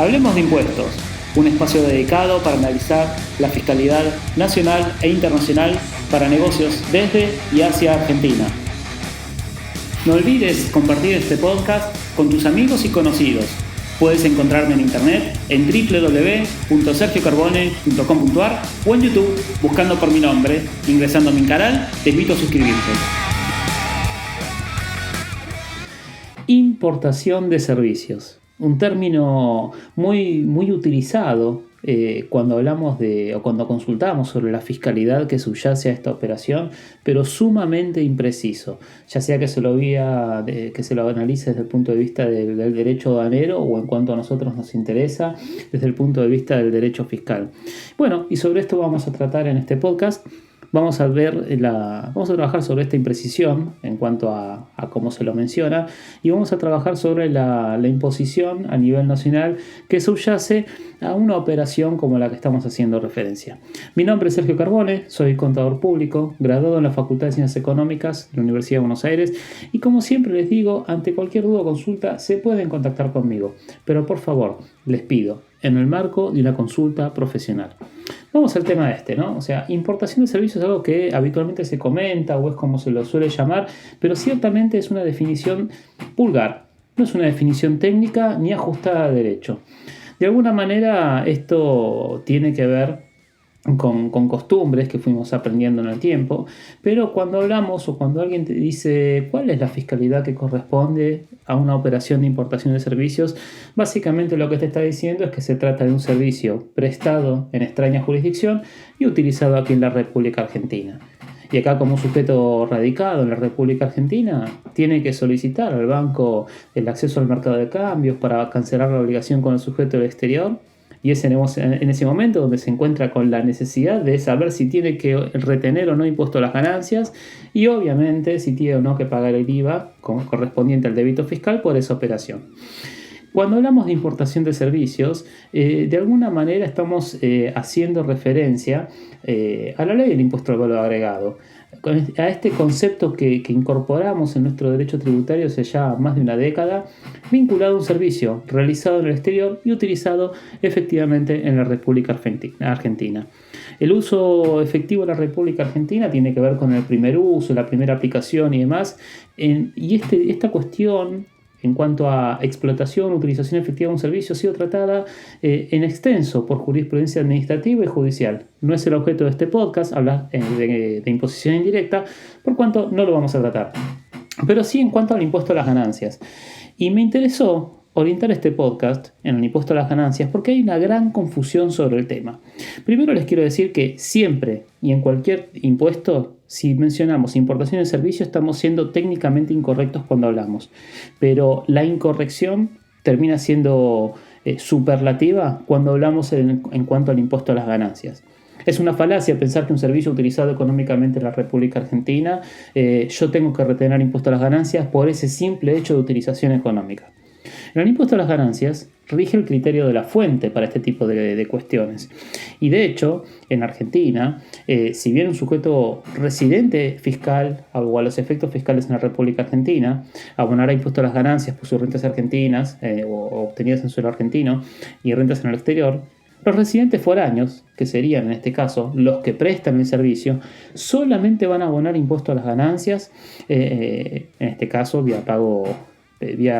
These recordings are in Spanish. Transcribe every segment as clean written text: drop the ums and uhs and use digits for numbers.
Hablemos de impuestos, un espacio dedicado para analizar la fiscalidad nacional e internacional para negocios desde y hacia Argentina. No olvides compartir este podcast con tus amigos y conocidos. Puedes encontrarme en internet en www.sergiocarbone.com.ar o en YouTube buscando por mi nombre. Ingresando a mi canal, te invito a suscribirte. Importación de servicios. Un término muy utilizado cuando hablamos o cuando consultamos sobre la fiscalidad que subyace a esta operación, pero sumamente impreciso, ya sea que se lo analice desde el punto de vista del derecho aduanero o en cuanto a nosotros nos interesa desde el punto de vista del derecho fiscal. Bueno, y sobre esto vamos a tratar en este podcast. Vamos a trabajar sobre esta imprecisión en cuanto a cómo se lo menciona, y vamos a trabajar sobre la imposición a nivel nacional que subyace a una operación como la que estamos haciendo referencia. Mi nombre es Sergio Carbone, soy contador público, graduado en la Facultad de Ciencias Económicas de la Universidad de Buenos Aires, y como siempre les digo, ante cualquier duda o consulta se pueden contactar conmigo, pero por favor, les pido, en el marco de una consulta profesional. Vamos al tema ¿no? O sea, importación de servicios es algo que habitualmente se comenta o es como se lo suele llamar, pero ciertamente es una definición vulgar, no es una definición técnica ni ajustada a derecho. De alguna manera esto tiene que ver con costumbres que fuimos aprendiendo en el tiempo, pero cuando hablamos o cuando alguien te dice cuál es la fiscalidad que corresponde a una operación de importación de servicios, básicamente lo que te está diciendo es que se trata de un servicio prestado en extraña jurisdicción y utilizado aquí en la República Argentina. Y acá, como sujeto radicado en la República Argentina, tiene que solicitar al banco el acceso al mercado de cambios para cancelar la obligación con el sujeto del exterior. Y es en ese momento donde se encuentra con la necesidad de saber si tiene que retener o no impuesto a las ganancias y obviamente si tiene o no que pagar el IVA correspondiente al débito fiscal por esa operación. Cuando hablamos de importación de servicios, de alguna manera estamos haciendo referencia a la ley del impuesto al valor agregado, a este concepto que incorporamos en nuestro derecho tributario hace ya más de una década, vinculado a un servicio realizado en el exterior y utilizado efectivamente en la República Argentina. El uso efectivo en la República Argentina tiene que ver con el primer uso, la primera aplicación y demás, esta cuestión en cuanto a explotación, utilización efectiva de un servicio, ha sido tratada en extenso por jurisprudencia administrativa y judicial. No es el objeto de este podcast hablar de imposición indirecta, por cuanto no lo vamos a tratar. Pero sí en cuanto al impuesto a las ganancias. Y me interesó orientar este podcast en el impuesto a las ganancias porque hay una gran confusión sobre el tema. Primero les quiero decir que siempre y en cualquier impuesto, si mencionamos importación de servicio, estamos siendo técnicamente incorrectos cuando hablamos, pero la incorrección termina siendo superlativa cuando hablamos en cuanto al impuesto a las ganancias. Es una falacia pensar que un servicio utilizado económicamente en la República Argentina, yo tengo que retener impuesto a las ganancias por ese simple hecho de utilización económica. En el impuesto a las ganancias rige el criterio de la fuente para este tipo de cuestiones. Y de hecho, en Argentina, si bien un sujeto residente fiscal o a los efectos fiscales en la República Argentina abonará impuesto a las ganancias por sus rentas argentinas o obtenidas en suelo argentino y rentas en el exterior, los residentes foráneos, que serían en este caso los que prestan el servicio, solamente van a abonar impuesto a las ganancias, en este caso vía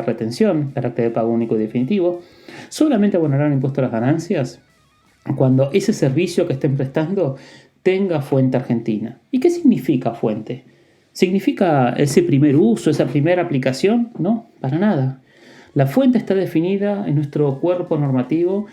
retención, carácter de pago único y definitivo. Solamente abonarán impuesto a las ganancias cuando ese servicio que estén prestando tenga fuente argentina. ¿Y qué significa fuente? ¿Significa ese primer uso, esa primera aplicación? No, para nada. La fuente está definida en nuestro cuerpo normativo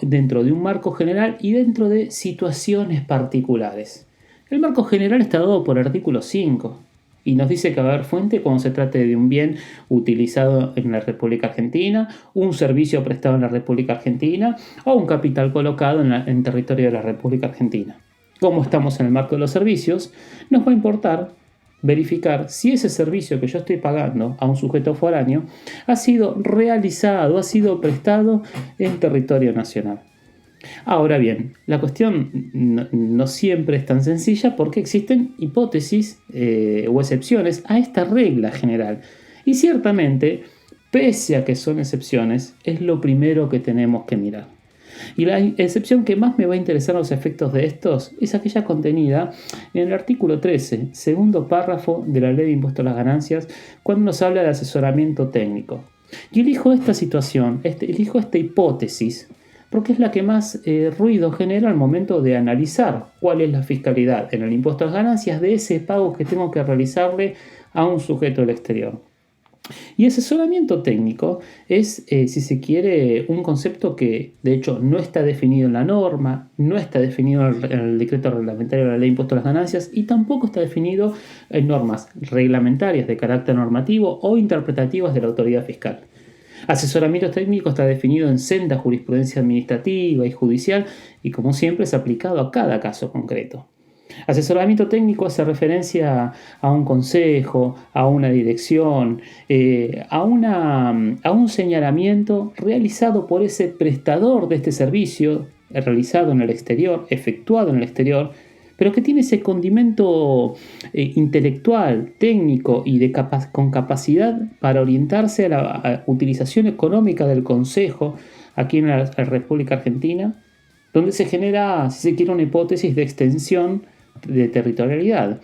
dentro de un marco general y dentro de situaciones particulares. El marco general está dado por el artículo 5 y nos dice que va a haber fuente cuando se trate de un bien utilizado en la República Argentina, un servicio prestado en la República Argentina o un capital colocado en territorio de la República Argentina. Como estamos en el marco de los servicios, nos va a importar verificar si ese servicio que yo estoy pagando a un sujeto foráneo ha sido realizado, ha sido prestado en territorio nacional. Ahora bien, la cuestión no siempre es tan sencilla porque existen hipótesis o excepciones a esta regla general. Y ciertamente pese a que son excepciones, es lo primero que tenemos que mirar. Y la excepción que más me va a interesar los efectos de estos es aquella contenida en el artículo 13, segundo párrafo de la Ley de Impuesto a las Ganancias, cuando nos habla de asesoramiento técnico. Y elijo esta situación, elijo esta hipótesis, porque es la que más ruido genera al momento de analizar cuál es la fiscalidad en el impuesto a las ganancias de ese pago que tengo que realizarle a un sujeto del exterior. Y asesoramiento técnico es, si se quiere, un concepto que de hecho no está definido en la norma, no está definido en el decreto reglamentario de la Ley de Impuesto a las Ganancias y tampoco está definido en normas reglamentarias de carácter normativo o interpretativas de la autoridad fiscal. Asesoramiento técnico está definido en senda jurisprudencia administrativa y judicial y, como siempre, es aplicado a cada caso concreto. Asesoramiento técnico hace referencia a un consejo, a una dirección, a un señalamiento realizado por ese prestador de este servicio, realizado en el exterior, efectuado en el exterior, pero que tiene ese condimento intelectual, técnico y con capacidad para orientarse a la utilización económica del consejo aquí en la República Argentina, donde se genera, si se quiere, una hipótesis de extensión de territorialidad,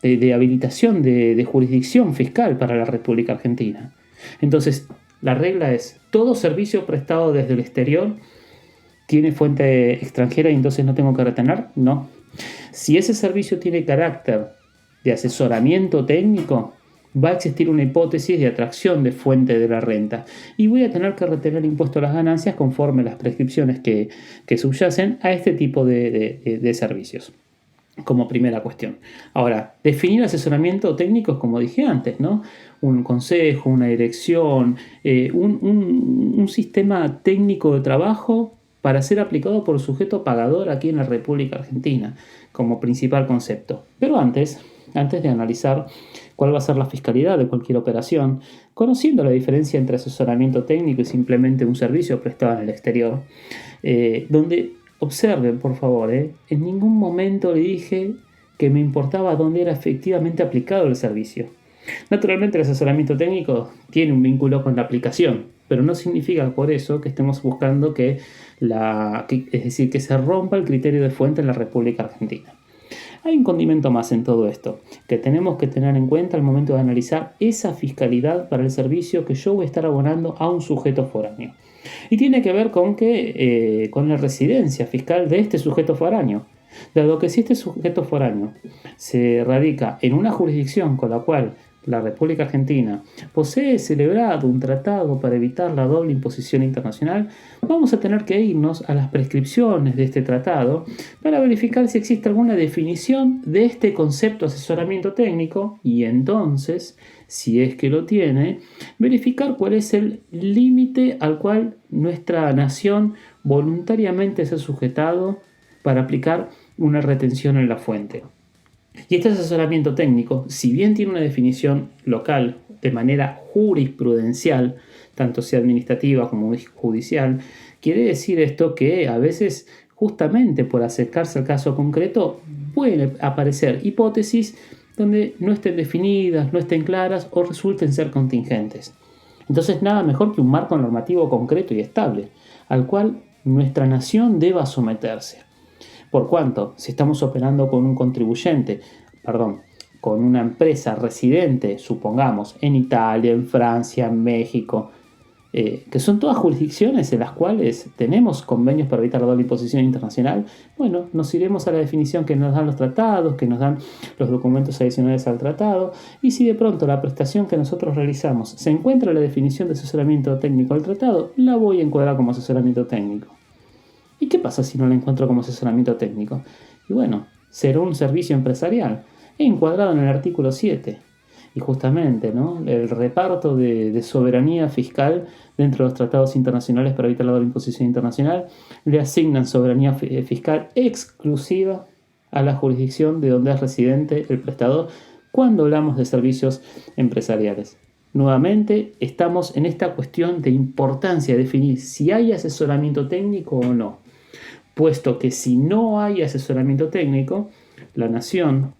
de habilitación de jurisdicción fiscal para la República Argentina. Entonces, la regla es, todo servicio prestado desde el exterior tiene fuente extranjera y entonces no tengo que retener, no. Si ese servicio tiene carácter de asesoramiento técnico, va a existir una hipótesis de atracción de fuente de la renta y voy a tener que retener impuesto a las ganancias conforme las prescripciones que subyacen a este tipo de servicios, como primera cuestión. Ahora, definir asesoramiento técnico es como dije antes, ¿no? Un consejo, una dirección, un sistema técnico de trabajo para ser aplicado por el sujeto pagador aquí en la República Argentina, como principal concepto. Pero antes de analizar cuál va a ser la fiscalidad de cualquier operación, conociendo la diferencia entre asesoramiento técnico y simplemente un servicio prestado en el exterior, donde observen, por favor, en ningún momento le dije que me importaba dónde era efectivamente aplicado el servicio. Naturalmente el asesoramiento técnico tiene un vínculo con la aplicación, pero no significa por eso que estemos buscando que se rompa el criterio de fuente en la República Argentina. Hay un condimento más en todo esto, que tenemos que tener en cuenta al momento de analizar esa fiscalidad para el servicio que yo voy a estar abonando a un sujeto foráneo. Y tiene que ver con la residencia fiscal de este sujeto foráneo. Dado que si este sujeto foráneo se radica en una jurisdicción con la cual la República Argentina posee celebrado un tratado para evitar la doble imposición internacional, vamos a tener que irnos a las prescripciones de este tratado para verificar si existe alguna definición de este concepto de asesoramiento técnico y entonces, si es que lo tiene, verificar cuál es el límite al cual nuestra nación voluntariamente se ha sujetado para aplicar una retención en la fuente. Y este asesoramiento técnico, si bien tiene una definición local de manera jurisprudencial, tanto sea administrativa como judicial, quiere decir esto que a veces, justamente por acercarse al caso concreto, pueden aparecer hipótesis donde no estén definidas, no estén claras o resulten ser contingentes. Entonces, nada mejor que un marco normativo concreto y estable, al cual nuestra nación deba someterse. Por cuanto, si estamos operando con con una empresa residente, supongamos, en Italia, en Francia, en México, que son todas jurisdicciones en las cuales tenemos convenios para evitar la doble imposición internacional, bueno, nos iremos a la definición que nos dan los tratados, que nos dan los documentos adicionales al tratado, y si de pronto la prestación que nosotros realizamos se encuentra en la definición de asesoramiento técnico del tratado, la voy a encuadrar como asesoramiento técnico. ¿Y qué pasa si no la encuentro como asesoramiento técnico? Y bueno, será un servicio empresarial, encuadrado en el artículo 7. Y justamente, ¿no?, el reparto de soberanía fiscal dentro de los tratados internacionales para evitar la doble imposición internacional le asignan soberanía fiscal exclusiva a la jurisdicción de donde es residente el prestador cuando hablamos de servicios empresariales. Nuevamente, estamos en esta cuestión de importancia de definir si hay asesoramiento técnico o no, puesto que si no hay asesoramiento técnico, la nación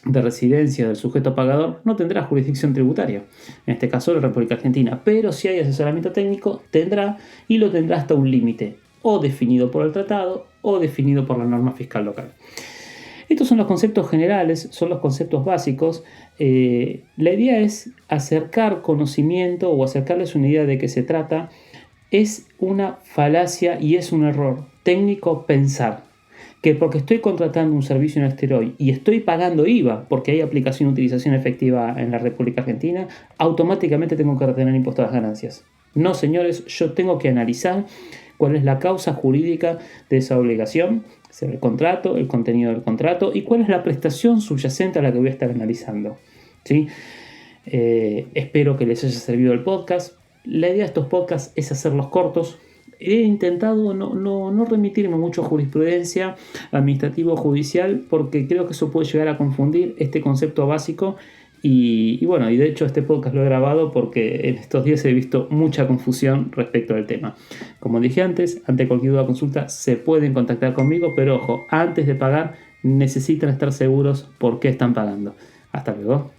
de residencia del sujeto pagador no tendrá jurisdicción tributaria, en este caso la República Argentina, pero si hay asesoramiento técnico tendrá, y lo tendrá hasta un límite, o definido por el tratado o definido por la norma fiscal local. Estos son los conceptos generales, son los conceptos básicos. La idea es acercar conocimiento o acercarles una idea de qué se trata. Es una falacia y es un error técnico pensar que porque estoy contratando un servicio en el exterior y estoy pagando IVA porque hay aplicación y utilización efectiva en la República Argentina, automáticamente tengo que retener impuesto a las ganancias. No, señores, yo tengo que analizar cuál es la causa jurídica de esa obligación, sea el contrato, el contenido del contrato y cuál es la prestación subyacente a la que voy a estar analizando. ¿Sí? Espero que les haya servido el podcast. La idea de estos podcasts es hacerlos cortos. He intentado no remitirme mucho a jurisprudencia administrativo-judicial porque creo que eso puede llegar a confundir este concepto básico y bueno, y de hecho este podcast lo he grabado porque en estos días he visto mucha confusión respecto al tema. Como dije antes, ante cualquier duda o consulta se pueden contactar conmigo, pero ojo, antes de pagar necesitan estar seguros por qué están pagando. Hasta luego.